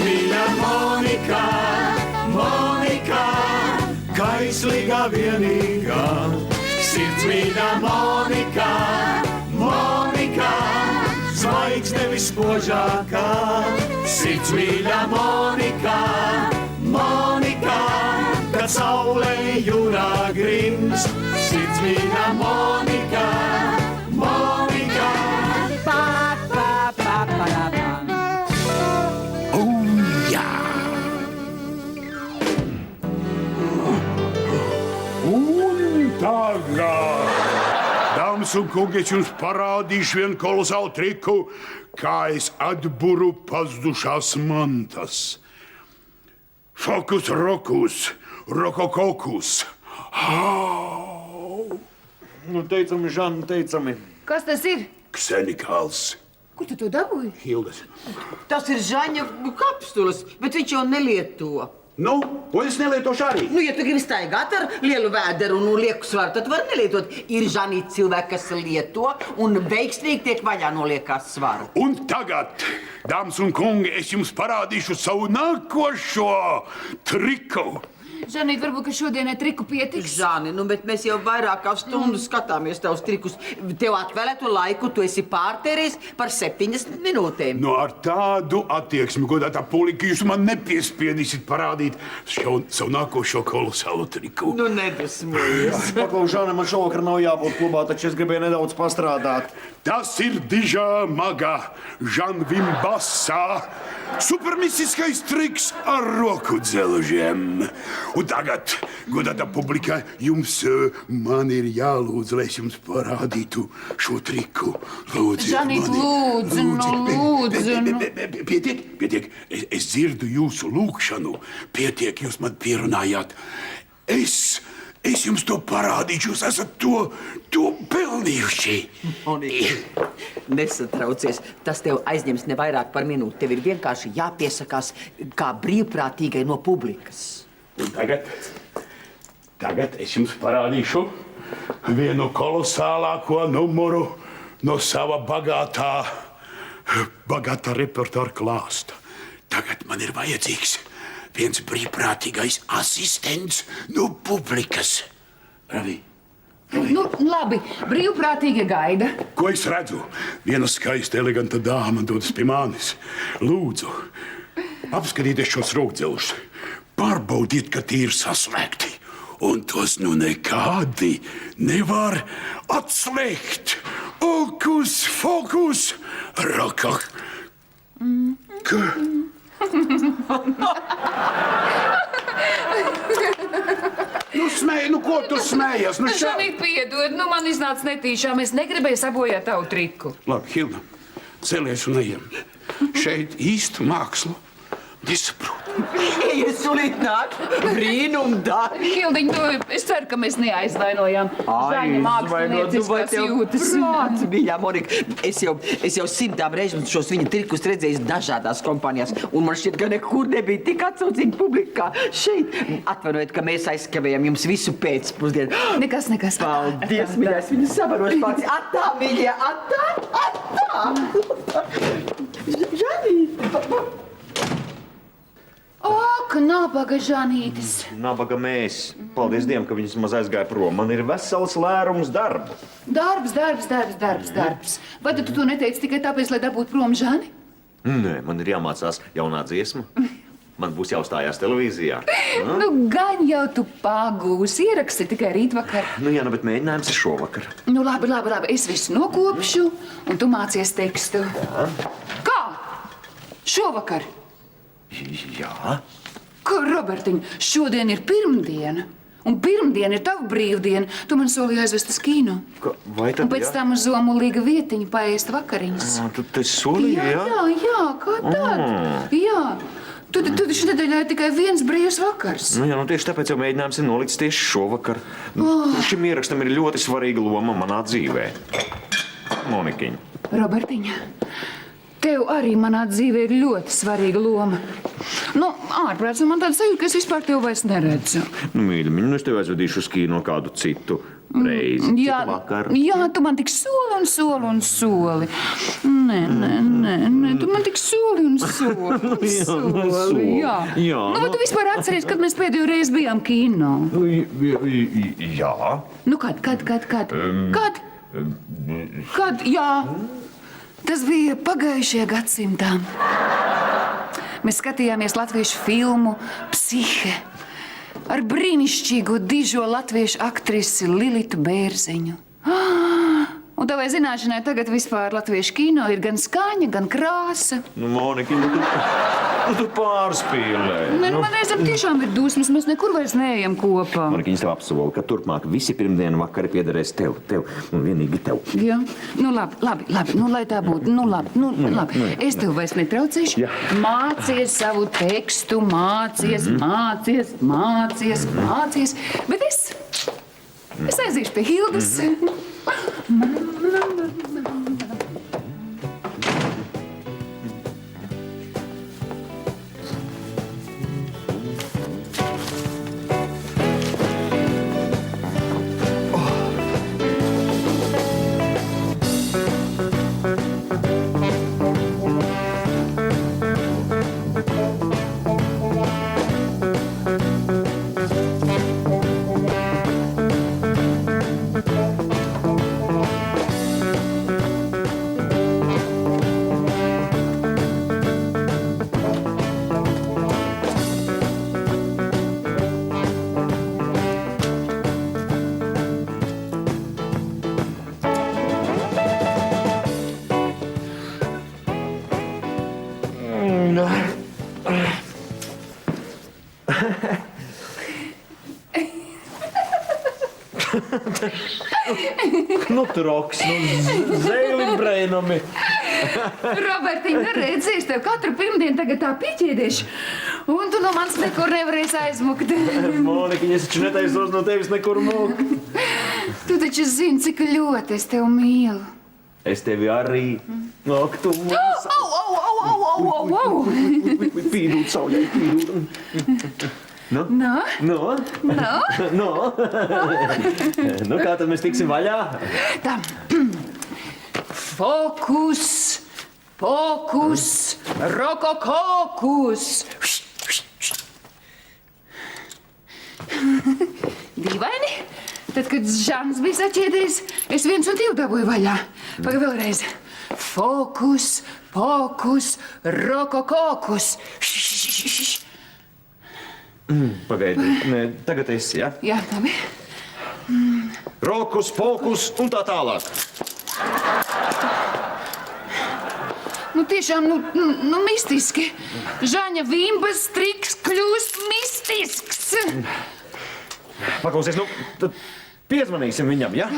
mīļa Monika, Monika, kaislīgā vienīgā. Sirds mīļa Monika, Monika, zvaigzne vispožākā. Sirds mīļa Monika, Monika, kad saule jūrā grims. Sirds mīļa Monika, Monika. Jā! Un tagad, dāmas un kungi, es jums parādīšu vienu kolosālu triku, kā es atburu pazudušās mantas. Fokus rokus, rokokokus. Nu, teicami, Žan, teicami. Kas tas ir? Ksenikāls. Kur tu to dabūji? Hildes. Tas ir Žaņa kapsulas, bet viņš jau nelieto. Nu, un es nelietošu arī. Nu, ja tu gribi staigāt ar lielu vēderu un lieku svaru, tad var nelietot. Ir Žanīti cilvēki, kas lieto un veiksmīgi tiek vaļā no liekās svaru. Un tagad, dāmas un kungi, es jums parādīšu savu nākošo triku. Žanīt, varbūt, ka šodienai triku pietiks? Žani, nu, bet mēs jau vairāk kā stundu skatāmies tavus trikus. Tev atvēlēto laiku tu esi pārtērējis par 70 minūtēm. Nu, ar tādu attieksmi, godātā pulika, jūs man nepiespiedīsiet parādīt savu nākošo kolosālu triku. Nu, nedusmojies. Paklau, Žana, man šovakar nav jābūt klubā, taču es gribēju nedaudz pastrādāt. Tas ir dižā maga Žanvimbasā. Supermistiskais triks ar roku dzelžiem. Un tagad, godātā publika, man ir jālūdz, lai es jums parādītu šo triku. Lūdzu, Žanīt, lūdzu. Pietiek. Es dzirdu jūsu lūgšanu. Pietiek, jūs man pierunājāt. Es jums to parādīšu, jūs esat to pelnījuši. Monika, nesatraucies. Tas tev aizņems ne vairāk par minūti. Tev ir vienkārši jāpiesakās kā brīvprātīgai no publikas. Un tagad es jums parādīšu vienu kolosālāko numuru no sava bagātā repertuāra klāsta. Tagad man ir vajadzīgs viens brīvprātīgais asistents no publikas. Ravi? Nu, labi, brīvprātīgi gaida. Ko es redzu? Viena skaista, eleganta dāma dodas pie manis. Lūdzu, apskatieties šos rokdzelžus. Pārbaudiet, ka tie ir saslēgti. Un tos nu nekādi nevar atslēgt. Okus, fokus, rokok. Nu, ko tu smējies? Nu, Žanīt, piedod, man iznāca netīšām. Es negribēju sabojāt tavu triku. Labi, Hilda, celies un ejam. Šeit īstu mākslu nesaprotu. Iesulīt nāk brīnumdarbs. Hildiņ, es ceru, ka mēs neaizvainojām Žaņa mākslinieciskās jūtas. Prāts, mīļā Monika. Es jau simtām reizes šos viņa trikus redzējis dažādās kompānijās, un man šķiet, ka nekur nebija tik atsaucīga publika kā šeit. Atvainojiet, ka mēs aizskavējam jums visu pēcpusdienu. Nekas. Paldies, mīļais, viņa savaros pats. Atā, mīļie, atā! Žanīt! Ak, nabaga Žanītis. Nabaga mēs. Paldies Dievam, ka viņas maz aizgāja prom. Man ir vesels lērums darbu. Darbs. Vai tu to neteici tikai tāpēc, lai dabūtu prom Žani? Nē, man ir jāmācās jaunā dziesma. Man būs jāuzstājās televīzijā. Nu, gan jau tu pagūsi. Ieraksti tikai rītvakar. Nu jā, bet mēģinājums ir šovakar. Nu, labi. Es visu nokopšu, un tu mācies tekstu. Jā. Kā? Šovakar? Jā. Ko, Robertiņ, šodien ir pirmdiena, un pirmdiena ir tava brīvdiena. Tu man solīji aizvest uz kino. Vai tad, un pēc tam uz Zomulīga vietiņu paēst vakariņas. Tu solīji, jā? Jā, kā tad? Jā. Tu taču nedēļā ir tikai viens brīvs vakars. Nu jā, tieši tāpēc jau mēģinājums ir nolikts tieši šovakar. Šim ierakstam ir ļoti svarīga loma manā dzīvē. Monikiņa. Robertiņa, tev arī manā dzīvē ir ļoti svarīga loma. Nu, ārprāts, man tāda sajūta, ka es vispār tev vairs neredzu. Nu, mīļumiņ, nu es tev aizvedīšu uz kino kādu citu reizi. Jā, citu vakaru. jā, tu man tik soli un soli un soli. Nē, tu man tik soli un soli. Soli, jā. Jā, Nu, vai tu vispār atceries, kad mēs pēdējo reizi bijām kino? Jā. Nu, kad? Kad? Jā. Tas bija pagājušajā gadsimtā. Mēs skatījāmies latviešu filmu Psihe ar brīnišķīgo dižo latviešu aktrisi Lilitu Bērziņu. Un tavai zināšanai tagad vispār latviešu kino ir gan skaņa, gan krāsa. Nu, Monika, tu pārspīlēji. Nē, nu, man reizēm tiešām ir dusmas, mēs nekur vairs neejam kopā. Monika, es tev apsolu, ka turpmāk visi pirmdienu vakari piederēs tev un vienīgi tev. Jā, nu labi, nu lai tā būtu, nu labi. Es tev vairs netraucēšu. Jā. Mācies savu tekstu, mācies. Bet es aiziešu pie Hildas. Nu, troks, zēlim brēnami. Robertiņ, redzi, es tev katru pirmdienu tagad tā pieķēdiešu, un tu no manis nekur nevarēsi aizmukt. Monika, es taču netaisos no tevis nekur mūk. Tu taču zini, cik ļoti es tevi mīlu. Es tevi arī. Ak, tu mums. Au! Pīdūt saulē, pīdūt. Nu? No? Nu, kā tad mēs tiksim vaļā? Tā. Fokus, rokokokus. Dīvaini? Tad, kad Žans bija saķēdējis, es 1 un 2 dabūju vaļā. Paga vēlreiz. Fokus, rokokokus. Pagaidi. Nē, tagad esi, jā? Jā, labi. Rokus, pokus un tā tālāk. Nu, tiešām, mistiski. Žaņa Vimbas triks kļūst mistisks. Paklausies, tad piezvanīsim viņam, jā?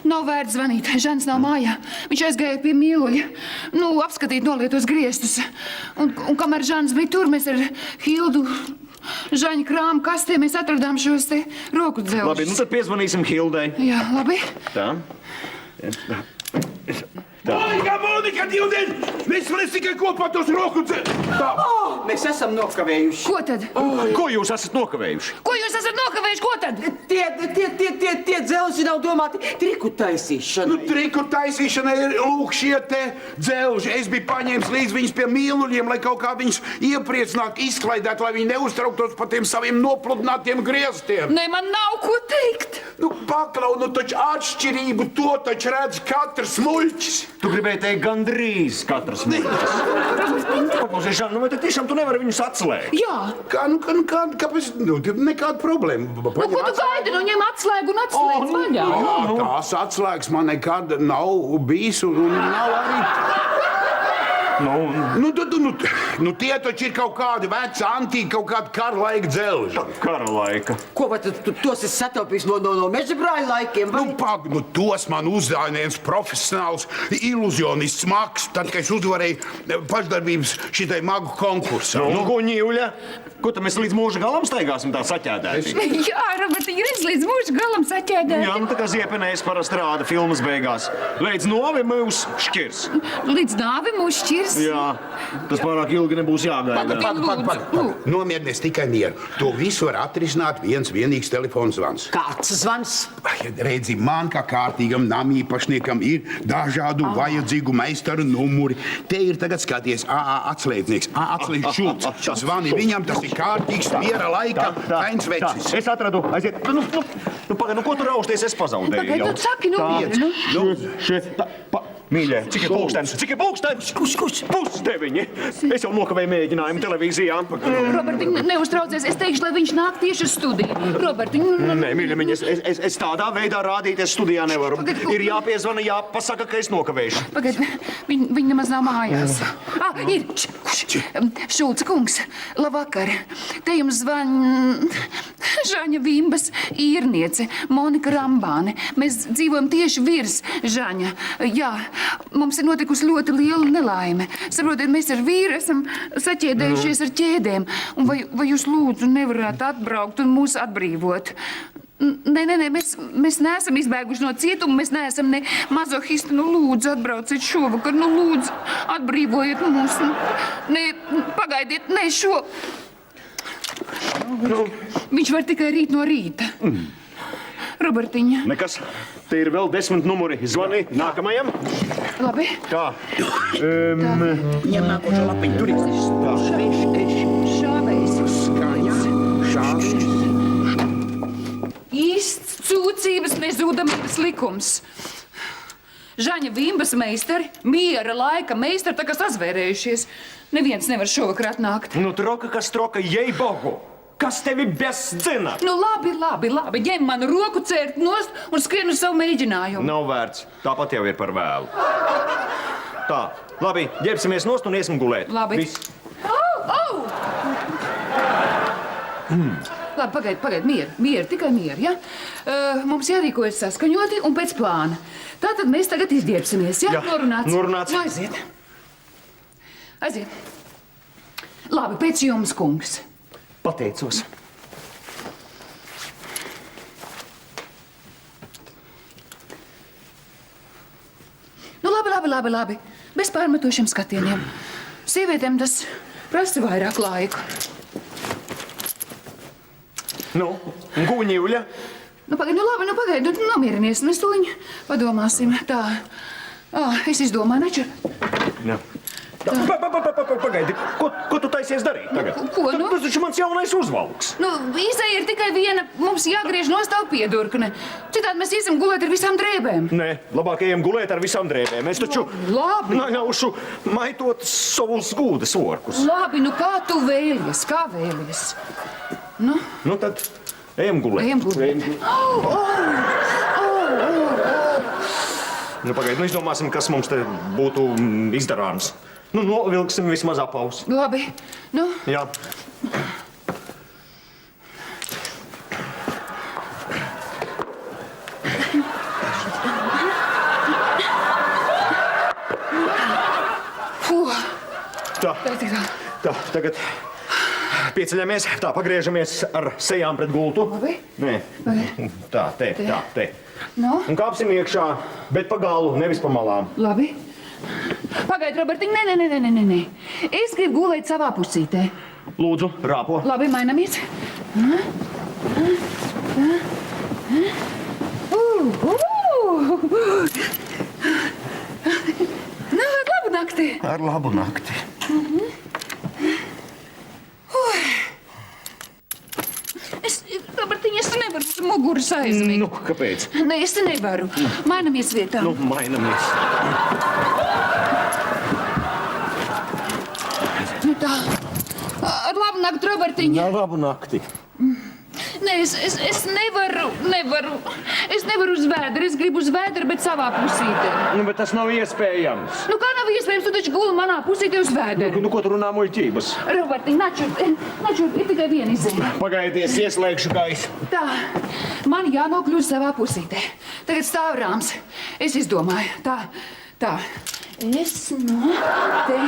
Nav vērts zvanīt. Žans nav mājā. Viņš aizgāja pie mīluļa. Apskatīt nolietos griestus. Un kamēr Žans bija tur, mēs ar Hildu Žaņa krāmu kastē mēs atradām šos te roku dzelžus. Labi, tad piezvanīsim Hildai. Jā, labi. Tā. Monika, divdien! Mēs varēsim tikai kopā tos roku Mēs esam nokavējuši. Ko tad? Ko jūs esat nokavējuši? Ko jūs esat nokavējuši? Ko tad? Tie dzelži nav domāti triku taisīšanai. Triku taisīšana ir lūk šie te dzelži. Es biju paņēmis līdz viņus pie mīluļiem, lai kaut kā viņus iepriecināt, izklaidēt, lai viņi neuztrauktos par tiem saviem nopludinātiem grieztiem. Nē, man nav ko teikt. Paklau, taču atšķirību to taču redz katrs muļķis. Tu gribēji teikt gandrīz katrs muļķis. Paklausies, Žan, vai tad tiešām tu nevari viņus atslēgt? Jā. Kāpēc? Nekāda problēma. Ko tu gaidi? Ņem atslēgu un atslēdz vaļā. Tās atslēgas man nekad nav bijis un nav arī. Tie taču ir kaut kādi veci, antīki, kaut kādi kara laika dzelži. Kara laika. Ko, vai tu tos esi sataupījis no meža brāļa laikiem? Tos man uzdāvināja profesionāls ilūzionists Maks, tad, kad es uzvarēju pašdarbības šitai magu konkursā. Ko ņīvļa? Ko tad mēs līdz mūža galam staigāsim tā saķēdēti? Jā, Robertiņ, redz līdz mūža galam saķēdēti. Jā, tā kā Ziepenējs parasti rāda filmas beigās. Līdz nāvi mūs šķirs. Līdz nāvi mūs šķirs. Paldies! Jā, tas pārāk ilgi nebūs jāgaida. Lūdzu. Nomierinies tikai mieru. To visu var atrisināt viens vienīgs telefons zvans. Kāds zvans? Redzi, man kā kārtīgam namīpašniekam ir dažādu vajadzīgu meistaru numuri. Te ir tagad skaties atslēdznieks, atslēdz Šulcs. Zvani viņam, tas ir kārtīgs miera laika kains vecis. Es atradu, aiziet. Pagaid, ko tu rausties, es pazaudēju Pagaid, jau. tu saki, Šeit, mīļie, cik ir pulkstens? Kurš? 8:30. Es jau nokavēju mēģinājumu televīzijā. Robertiņ, neuztraucies, es teikšu, lai viņš nāk tieši uz studiju. Robertiņ, Nē, mīļie, es tādā veidā rādīties studijā nevaru. Ir jāpiezvana, jāpasaka, ka es nokavēšu. Pagaid, viņi nemaz nav mājās. Ir! Šulca kungs, labvakar. Te jums zvan Žaņa Vimbas īrniece, Monika Rambāne. Mēs dzīvojam tieši virs Žaņa. Jā, mums ir notikusi ļoti liela nelaime. Saprotiet, mēs ar vīru esam saķēdējušies ar ķēdēm. Un vai jūs lūdzu nevarētu atbraukt un mūs atbrīvot? Nē, mēs neesam izbēguši no cietuma, mēs neesam ne mazohisti. Nu, lūdzu, atbrauciet šovakar, nu, lūdzu, atbrīvojiet mūs. Nē, pagaidiet, ne šo. Viņš var tikai rīt no rīta. Robertiņa. Nekas, te ir vēl 10 numuri. Zvani nākamajam. Labi. Tā. Ņem nākošo lapiņu, tur ir. Šāvējs. Šāds. Īsts cūcības nezūdamības likums. Žaņa Vimbas meistari, miera laika meistari, tā kā sazvērējušies. Neviens nevar šovakar atnākt. Nu, troka, kas troka, jei bogu! Kas tevi bezdzina? Nu, labi. Ņem manu roku, cērt nost un skrien uz savu mēģinājumu. Nav vērts. Tāpat jau ir par vēlu. Tā, labi, ģērbsimies nost un iesim gulēt. Labi. Viss. Au! Labi, pagaid, mieru, tikai mieru, ja? Mums jārīkojas saskaņoti un pēc plāna. Tātad mēs tagad izģērbsimies, ja? Jā, Norunāts. norunāts. Aiziet. Labi, pēc jums, kungs. Pateicos. Nu, labi. Bez pārmetošiem skatieniem. Sievietēm tas prasa vairāk laika. Nu, un guņīvļa? Nu, pagaidi, nomierinies. Mēs tuliņ padomāsim. Tā. Es izdomāju, neču. Jā. Pagaidi, ko tu taisies darīt tagad? Ko, nu? Tas taču mans jaunais uzvalks. Nu, izēja ir tikai viena. Mums jāgriež nostāv piedurkne. Citādi mēs iesim gulēt ar visām drēbēm. Nē, labāk ejam gulēt ar visām drēbēm. Es taču Labi. Ļaušu maitot savus gūdas orkus. Labi, nu kā tu vēlies? Nu tad ejam gulēt. Ejam gulēt. Nu, pagaidi, nu izdomāsim, kas mums te būtu izdarāms. Nu, novilksim vismaz apaus. Labi, nu. Jā. Tā, tagad pieceļamies, tā pagriežamies ar sejām pret gultu. Labi. Nē, tā, te. Nu? Un kāpsim iekšā, bet pa galu, nevis pa malām. Labi. Pagaid, Robertiņ, nē. Es gribu gulēt savā pusītē. Lūdzu, rāpo. Labi, mainamies. Nu, labu nakti. Ar labu nakti. Robertiņ, es nevaru uz muguras aizmigt. Nu, kāpēc? Nē, es nevaru. Mainamies vietā. Nu, mainamies. Nu tā. Ar labu nakti, Robertiņ. Ar labu nakti. Nē, es nevaru. Es nevaru uz vēdru. Es gribu uz vēdru, bet savā pusītē. Nu, bet tas nav iespējams. Nu, kā nav iespējams? Tu taču guli manā pusītē uz vēdru. Nu, ko tu runā muļķības? Robertiņ, načur, ir tikai viena izēja. Pagaidies, ieslēgšu gaisu. Tā, man jānokļūst savā pusītē. Tagad stāv rāms. Es izdomāju. Tā. Es te.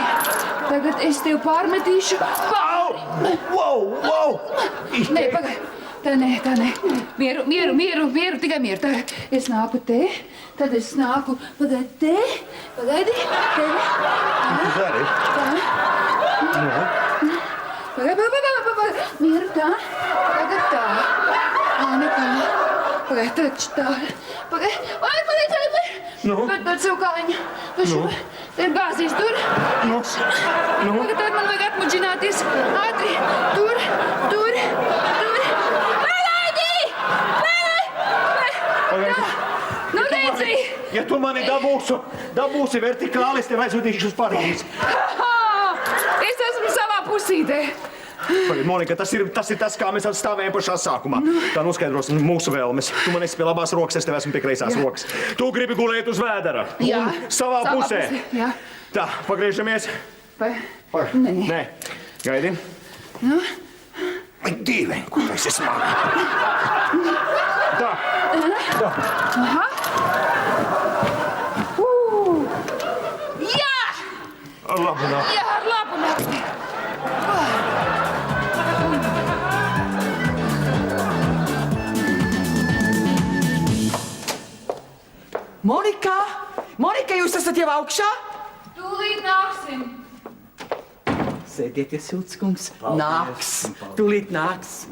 Tagad es tev pārmetīšu pāri. Wow! Nē, pagaidi. Tā nē. Mieru, tikai mieru. Tā, es nāku te, tad es nāku, pagaidi, te. dari? Pagaid, mieru tā. Tagad tā. Nekā. Pagaid, taču tā. Pagaid. Bet cūkāņa. Te bāzīs tur. Tagad man vajag atmuģināties. Ātri. Tur. Palaidi! Nu, teici! Ja tu mani dabūsi vertikāli, es tev aizvedīšu uz Parīzi. Es esmu savā pusītē. Pagaid, Monika, tas ir tas, kā mēs stāvējam pašā sākumā. Tā noskaidrosim mūsu vēlmes. Tu man esi pie labās rokas, es tev esmu pie kreisās rokas. Tu gribi gulēt uz vēdera. Jā. Un savā pusē. Jā. Tā, pagriežamies. Nē. Gaidi. Dīvaini, ko tu esi smagi. Tā. Aha. Jā! Labu nakti. Jā, labu nakti. Monika, jūs esat jau augšā? Tūlīt nāksim. Sēdieties, Šulc kungs. Nāks. Tūlīt nāks.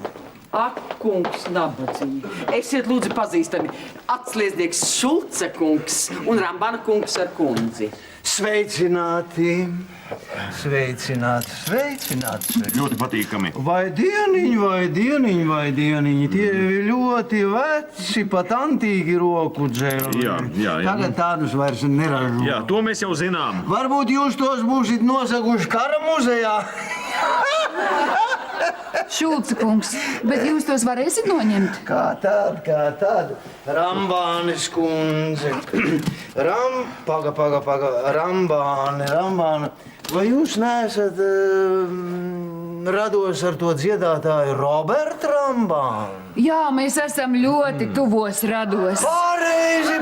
Ak, kungs, nabadzīgi. Esiet lūdzu pazīstami. Atsliedznieks Šulce kungs un Rambana kungs ar kundzi. Sveicināti! Ļoti patīkami. Vai dieniņi, tie ir ļoti veci, pat antīgi roku dzēli. Jā. Tagad tādus vairs neražo. Jā, to mēs jau zinām. Varbūt jūs tos būsit nosaguši kara muzejā. Šulce kungs, bet jūs tos varēsiet noņemt? Kā tad? Rambānes kundze. Paga. Rambāne. Vai jūs neesat rados ar to dziedātāju Robertu Rambānu? Jā, mēs esam ļoti tuvos rados. Pareizi.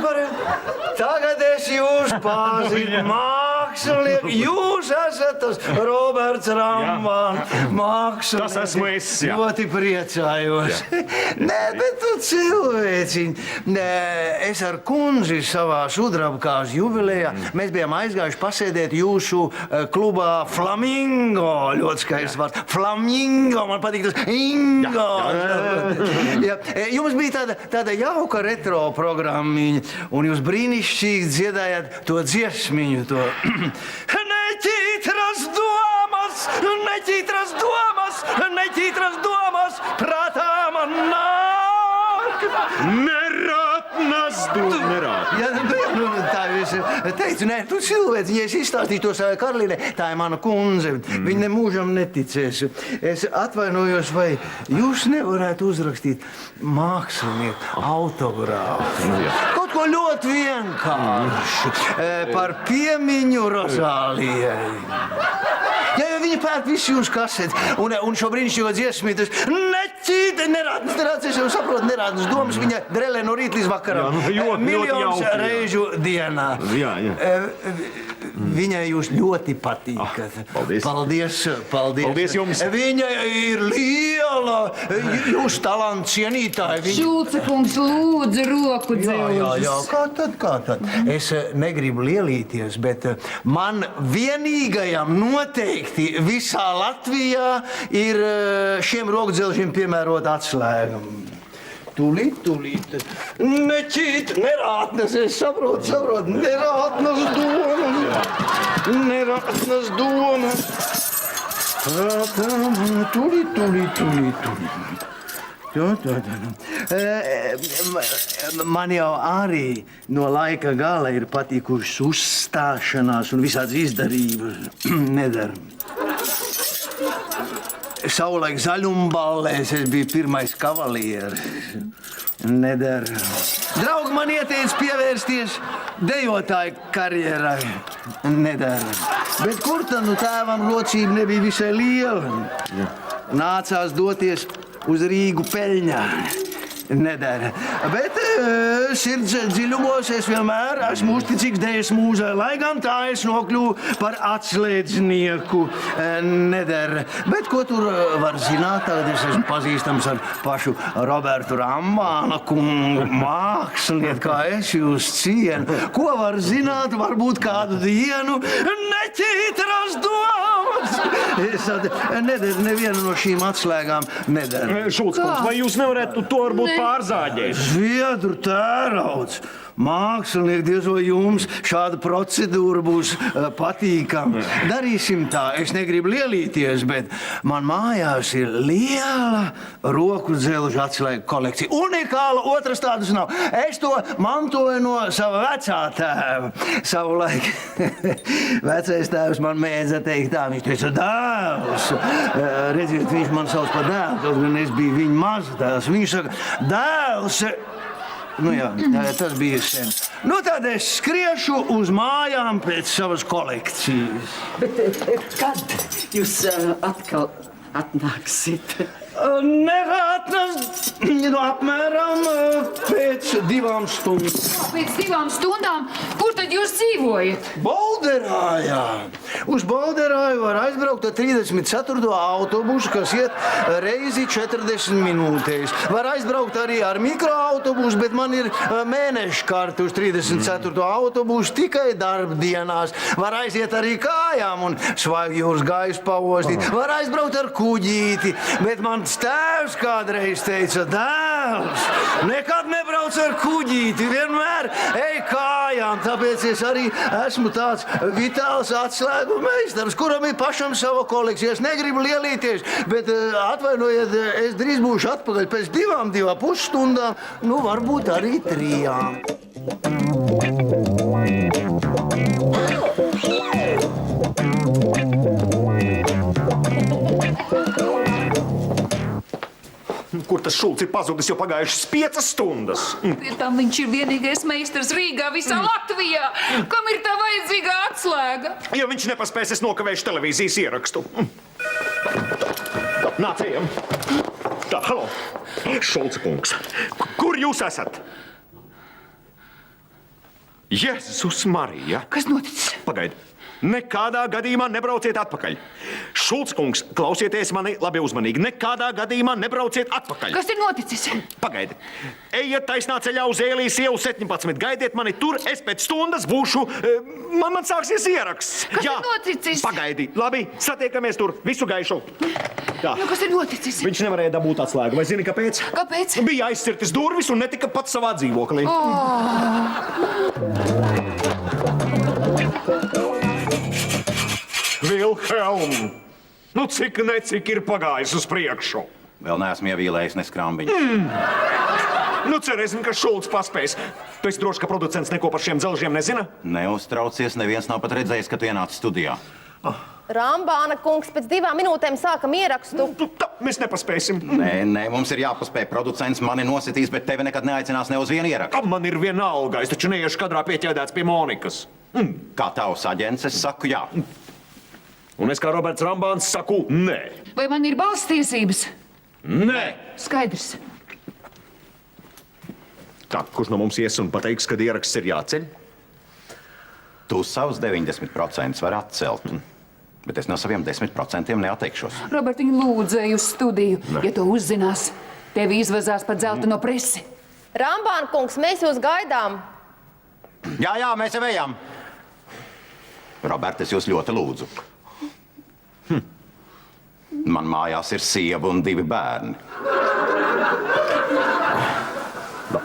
Tagad es jūs pazinu, mākslinieki. Jūs esat tas Roberts Rambāns, mākslinieks. Tas esmu es, jā. Ļoti priecājos. Nē, bet tu cilvēciņ. Es ar kundzi savā sudrabkās jubilejā, mēs bijām aizgājuši pasēdēt jūsu klubā Flamingo. Ļoti skaists vārds. Flamingo, man patīk tas Ingo. Jā. Jums bija tāda jauka retro programmiņa, un jūs brīnišķīgi dziedājāt to dziesmiņu, to neķītras domas, prātā man nāk. Nerātnas domas. Jā, tā es teicu, nē, tu cilvēci, ja es izstāstīju to savai Karolīnai, tā ir mana kundze, viņa nemūžam neticēs. Es atvainojos, vai jūs nevarētu uzrakstīt mākslinieku autogrāfu? Kaut ko ļoti vienkārši, par piemiņu Rozālijai. Ja viņa pērk visu jūsu kasetes, un šo brīnišķīgo dziesmu, tas nerātnes, es jau saprotu, nerātnes domas, viņa drelē no rīta līdz vakaram. Miljonus reižu dienā. Jā. Viņai jūs ļoti patīkat. Paldies. Paldies. Paldies jums. Viņa ir liela, jūs talantu cienītāji. Šulce kungs, lūdzu, roku dzelžus. Jā, kā tad? Es negribu lielīties, bet man vienīgajam noteikti visā Latvijā ir šiem rokdzelžiem piemērota atslēga. Tūlīt. Nerātnes, es saprotu, nerātnes domas. Tūlīt. Man jau arī no laika gala ir patikušas uzstāšanās un visādas izdarības. Nedara. Savulaik zaļumballēs es biju pirmais kavalieris. Nedara. Draugi man ieteica pievērsties dejotāju karjerai. Nedara. Bet kur tad tēvam rocība nebija visai liela? Nācās doties uz Rīgu peļņā. Nedara. Bet sirds dziļumos es vienmēr esmu uzticīgs Dejas mūzai, lai gan tā es nokļuvu par atslēdznieku. Nedara. Bet ko tur var zināt? Tagad es esmu pazīstams ar pašu Robertu Rambāna kungu, mākslinieci, kā es jūs cienu. Ko var zināt? Varbūt kādu dienu neķītra Es nedara nevienu no šīm atslēgām. Nedara. Šulckungs, vai jūs nevarētu to varbūt pārzāģēt? Zviedru tērauds. Mākslinieki, diez vai jums šāda procedūra būs patīkama. Darīsim tā. Es negribu lielīties, bet man mājās ir liela roku dzelžu atslēgu kolekcija. Unikāla, otras tādas nav. Es to mantoju no sava vecā tēva. Savulaik vecais tēvs man mēdza teikt tā. Viņš teica, dēls. Redziet, viņš man sauc par dēlu, kaut gan es biju viņa mazadēls. Viņš saka, dēls. Nu jā, tas bija sen. Nu tad es skriešu uz mājām pēc savas kolekcijas. Bet kad jūs atkal atnāksit? Neatnes, nu apmēram pēc 2 stundām. Pēc 2 stundām? Kur tad jūs dzīvojat? Bolderājā. Uz Bolderāju var aizbraukt ar 34. autobusu, kas iet reizi 40 minūtēs. Var aizbraukt arī ar mikroautobusu, bet man ir mēneša karte uz 34. autobusu tikai darbdienās. Var aiziet arī kājām un svaigi jūras gaisu pavostīt. Var aizbraukt ar kuģīti, bet mans tēvs kādreiz teica, dēls, nekad nebrauc ar kuģīti, vienmēr ej kājām. Tāpēc es arī esmu tāds vitāls atslēgu meistars, kuram ir pašam sava kolekcija. Es negribu lielīties, bet atvainojiet, es drīz būšu atpakaļ pēc 2,5 stundām, nu varbūt arī 3. Kur tas Šulcs ir pazudis jau pagājušas 5 stundas? Pie tam viņš ir vienīgais meistars Rīgā visā Latvijā. Kam ir tā vajadzīgā atslēga? Ja viņš nepaspēs, es nokavēšu televīzijas ierakstu. Nāc, ejam. Tā, halo. Šulca kungs, kur jūs esat? Jēzus Marija. Kas noticis? Pagaidi. Nekādā gadījumā nebrauciet atpakaļ. Šulc kungs, klausieties mani labi uzmanīgi. Nekādā gadījumā nebrauciet atpakaļ. Kas ir noticis? Pagaidi. Ejiet taisnā ceļā uz Ēlijas ielu 17. Gaidiet mani tur, es pēc stundas būšu... Man sāksies ieraksts. Kas ir noticis? Pagaidi. Labi, satiekamies tur. Visu gaišu. Tā. Nu, kas ir noticis? Viņš nevarēja dabūt atslēgu. Vai zini, kāpēc? Kāpēc? Bija aizcirtis durvis un netika pats savā dzīvoklī. Vilhelm! Nu, cik necik ir pagājis uz priekšu? Vēl neesmu ievīlējis ne skrambiņu. Nu, cerēsim, ka Šulcs paspēs. Tu esi droši, ka producents neko par šiem dzelžiem nezina? Neuztraucies, neviens nav pat redzējis, ka tu ienāc studijā. Rambāna kungs, pēc 2 minūtēm sākam ierakstu. Tā, mēs nepaspēsim. Nē, mums ir jāpaspēj. Producents mani nositīs, bet tevi nekad neaicinās ne uz vienu ierakstu. Man ir vienalga, es taču neiešu kadrā pieķēdēts pie Monikas. Kā tavs aģents, es saku jā. Un es kā Roberts Rambāns saku nē. Vai man ir balss tiesības? Nē! Skaidrs. Tā, kurš no mums ies un pateiks, kad ieraksts ir jāceļ? Tu savus 90% var atcelt, bet es no saviem 10% neatteikšos. Robert, viņu lūdzēju uz studiju. Ja to uzzinās, tevi izvazās pa dzelteno presi. Rambāna kungs, mēs jūs gaidām. Jā, mēs jau ejam. Robert, es jūs ļoti lūdzu. Man mājās ir sieva un 2 bērni.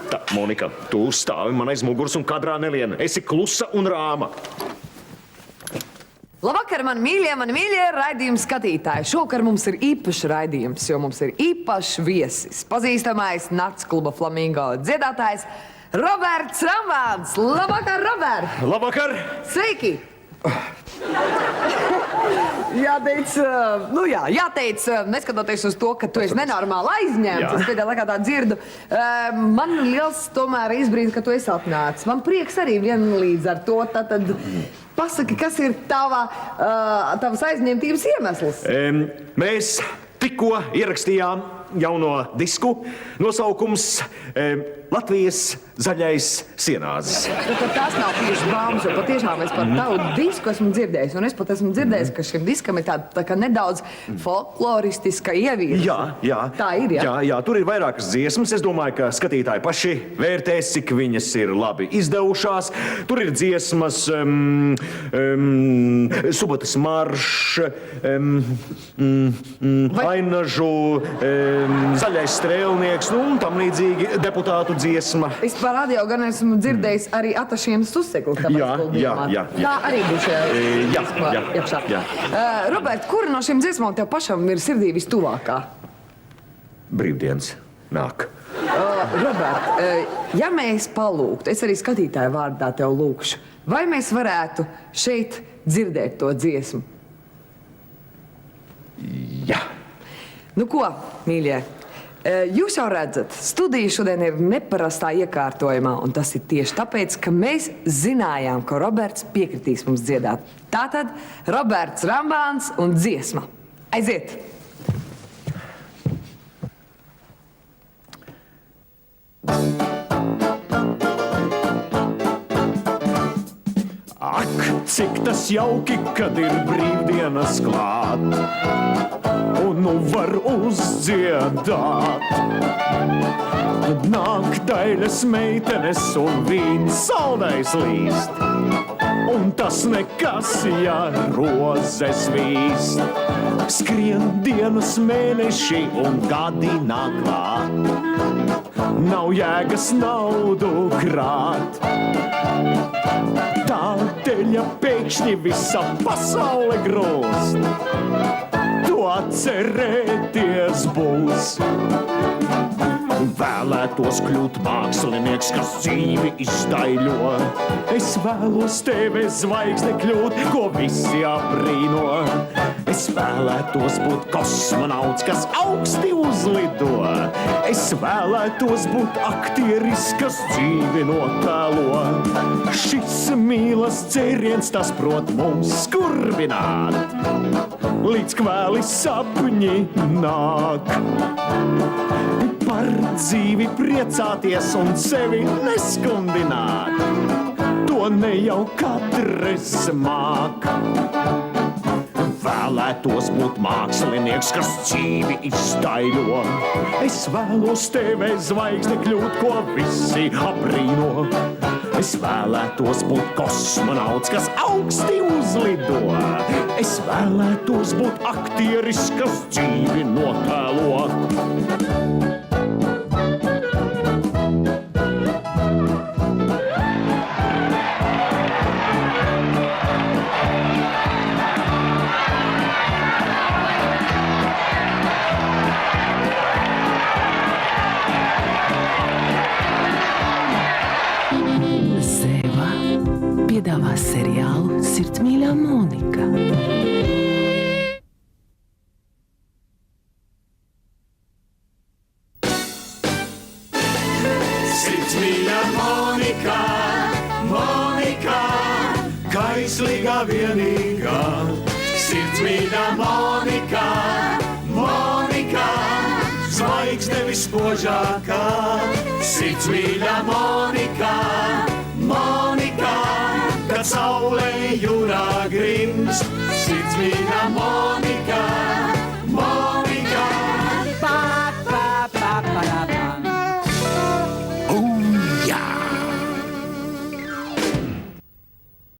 Tā, Monika, tu stāvi man aiz muguras un kadrā nelien. Esi klusa un rāma. Labvakar, mani mīļie raidījuma skatītāji. Šovakar mums ir īpašs raidījums, jo mums ir īpašs viesis. Pazīstamais nakts kluba Flamingo dziedātājs Roberts Rambāns. Labvakar, Robert! Labvakar! Sveiki! Jāteic, neskatoties uz to, ka tu esi nenormāli aizņemts, es pēdējā laikā tā dzirdu, man liels tomēr izbrīns, ka tu esi atnācis. Man prieks arī vienlīdz ar to, tad pasaki, kas ir tavas aizņemtības iemesls? Mēs tikko ierakstījām jauno disku. Nosaukums Latvijas zaļais sienāzes. Tās nav tieši bāmas, jo patiešām es par tavu disku esmu dzirdējis. Un es pat esmu dzirdējis, ka šim diskam ir tā kā nedaudz folkloristiska ievirza. Jā. Tā ir, jā? Jā, tur ir vairākas dziesmas. Es domāju, ka skatītāji paši vērtēs, cik viņas ir labi izdevušās. Tur ir dziesmas Subotas maršs, Ainažu, Zaļais strēlnieks, un tam līdzīgi deputātu dziesma. Es par radio gan esmu dzirdējis arī Atašiem Susekli. Jā. Tā arī būs Jā. Robert, kura no šīm dziesmām tev pašam ir sirdī vistuvākā? Brīvdienas nāk. Robert, ja mēs palūgtu, es arī skatītāju vārdā tev lūkšu, vai mēs varētu šeit dzirdēt to dziesmu? Jā. Nu ko, mīļie, jūs jau redzat, studija šodien ir neparastā iekārtojumā, un tas ir tieši tāpēc, ka mēs zinājām, ka Roberts piekritīs mums dziedāt. Tātad Roberts Rambāns un dziesma. Aiziet! Ak, cik tas jauki, kad ir brīvdienas klāt, un nu var uzdziedāt. Tad nāk daļas meitenes un vīns saldais līst, un tas nekas, ja rozes vīst. Skrien dienas mēneši un gadi nāk klāt, nav jēgas naudu krāt. Tādēļ, ja pēkšņi visa pasaule grūst, to atcerēties būs. Vēlētos kļūt mākslinieks, kas dzīvi iztaiļo. Es vēlos TV zvaigzne kļūt, ko visi aprīno. Es vēlētos būt kosmonauts, kas augsti uzlido. Es vēlētos būt aktieris, kas dzīvi notēlo. Šis mīlas dzēriens, tas prot mums skurbināt, līdz kvēli sapņi nāk. Par dzīvi priecāties un sevi neskundināt, to ne jau katrs māk. Vēlētos būt mākslinieks, kas dzīvi iztaiļo. Es vēlos TV zvaigzne kļūt, ko visi aprīno. Es vēlētos būt kosmonauts, kas augsti uzlido. Es vēlētos būt aktieris, kas dzīvi notēlo. Piedāvā seriālu Sirdsmīļā Monika. Sirdsmīļā Monika, Monika, kaislīgā vienīgā. Sirdsmīļā Monika, Monika, zvaigzne vispožākā. Sirdsmīļā Monika, Monika, kad saulē jūrā grimst. Sirdsmīļā Monika,